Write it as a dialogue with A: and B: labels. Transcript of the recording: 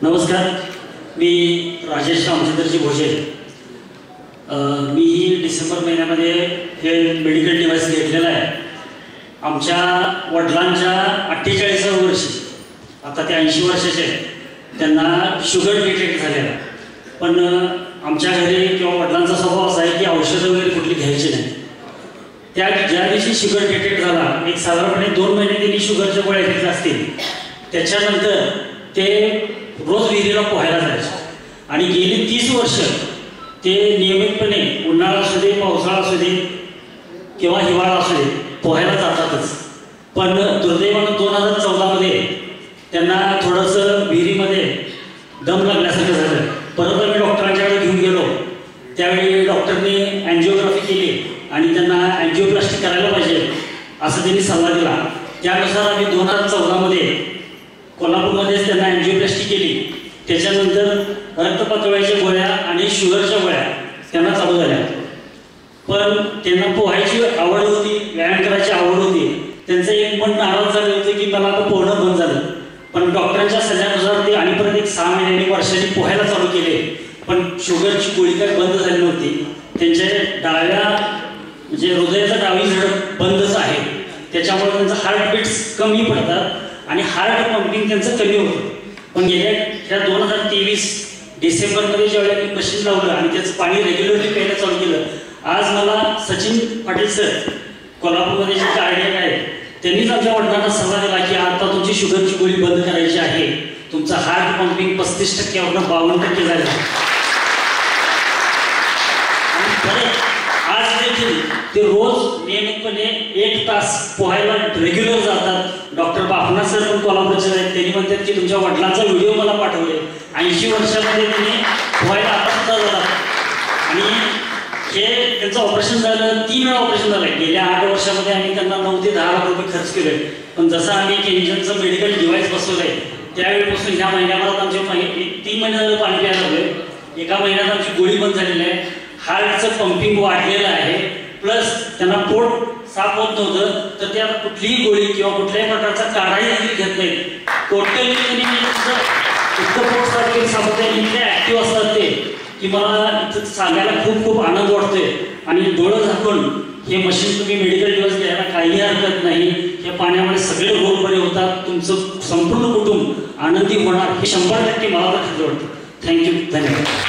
A: नमस्कार, मी राजेश रामचंद्रजी भोजे। मी डिसेंबर महिन्यामध्ये हे मेडिकल डिव्हाइस घेतलेलं आहे। आमच्या वडिलांच्या 48व्या वर्षी, आता ते 80 वर्षाचे आहेत, त्यांना शुगर डिटेक्ट झालेला। पण आमच्या घरी किंवा वडिलांचा स्वभाव असा आहे की औषधं वगैरे कुठली घ्यायची नाही। त्या ज्या दिवशी शुगर डिटेक्ट झाला, एक साधारणपणे 2 महिने त्यांनी शुगरच्या गोळ्या घेतल्या असतील। त्याच्यानंतर ते रोज विहिरीला पोहायला जायचे आणि गेली 30 वर्ष ते नियमितपणे उन्हाळा असू दे, पावसाळा असू दे किंवा हिवाळा असू दे पोहायला जातातच। पण दुर्दैवानं 2014मध्ये त्यांना थोडंसं विहिरीमध्ये दम लागल्यासारखं झालं। परत आम्ही डॉक्टरांच्याकडे घेऊन गेलो। त्यावेळी डॉक्टरने अँजिओग्राफी केली आणि त्यांना अँजिओप्लास्टी करायला पाहिजे असं त्यांनी सल्ला दिला। त्यानुसार आम्ही 2014मध्ये कोल्हापूरमध्येच त्यांना अँजिओप्लास्टी केली। त्याच्यानंतर रक्तपातळीच्या गोळ्या आणि शुगरच्या गोळ्या त्यांना चालू झाल्या। पण त्यांना पोहायची आवड होती, व्यायाम करायची आवड होती। त्यांचं एक मन नाराज झालं होतं की मला आता पोहणं बंद झालं। पण डॉक्टरांच्या सल्ल्यानुसार ते आणि परत एक 6 महिन्यांनी वर्षांनी पोहायला चालू केले। पण शुगरची गोळी काय बंद झाली नव्हती। त्यांच्या डाव्या म्हणजे हृदयाचा डावी झडप बंदच आहे। त्याच्यामुळे त्यांचं हार्टबीट्स कमी पडतात आणि हार्ट पंपिंग त्यांचं कमी होतं। पण गेल्या 2023 डिसेंबरमध्ये ज्यावेळेला मी मशीन लावलं आणि त्याचं पाणी रेग्युलरली प्यायला चालू केलं, आज मला सचिन पाटील सर कोल्हापूरमध्ये जे कार्डियक आहेत त्यांनीच आमच्या वडिलांना सल्ला दिला की आता तुमची शुगरची गोळी बंद करायची आहे। तुमचं हार्ट पंपिंग 35%वरून 52% झालं। आणि परत आज देखील ते रोज नियमितपणे 1 तास पोहायला रेग्युलर जातात। डॉक्टर बापना सर पण कोल्हापूरचे आहेत। त्यांनी म्हणतात की तुमच्या वडिलांचा व्हिडिओ मला पाठवले। 80 वर्षामध्ये त्यांनी पोहायला आता सुद्धा जातात आणि हे त्यांचं ऑपरेशन झालं, 3 वेळा ऑपरेशन झालं। गेल्या 8 वर्षामध्ये आम्ही त्यांना 9 ते 10 लाख रुपये खर्च केले। पण जसं आम्ही केंजनचं मेडिकल डिव्हाइस बसवलंय त्यावेळेपासून ह्या महिन्याभरात आमचे 3 महिने झालं पाणी प्यायला लागले। एका महिन्यात आमची गोळी बंद झालेली आहे। हार्टचं पंपिंग वाढलेलं आहे। प्लस त्यांना पोट साफ होत नव्हतं, तर त्या कुठलीही गोळी किंवा कुठल्याही प्रकारचा काढाही देखील घेत नाहीत। टोटली त्यांनी इतकं पोट साफ केलं, सापडते इतके ॲक्टिव्ह असतात ते की मला इथं सांगायला खूप खूप आनंद वाटतोय। आणि डोळं झाकून हे मशीन तुम्ही मेडिकल डिव्हाइस घ्यायला काही हरकत नाही। या पाण्यामुळे सगळे रोग बरे होतात, तुमचं संपूर्ण कुटुंब आनंदी होणार हे 100% मला तर खात्री वाटतं। थँक्यू, धन्यवाद।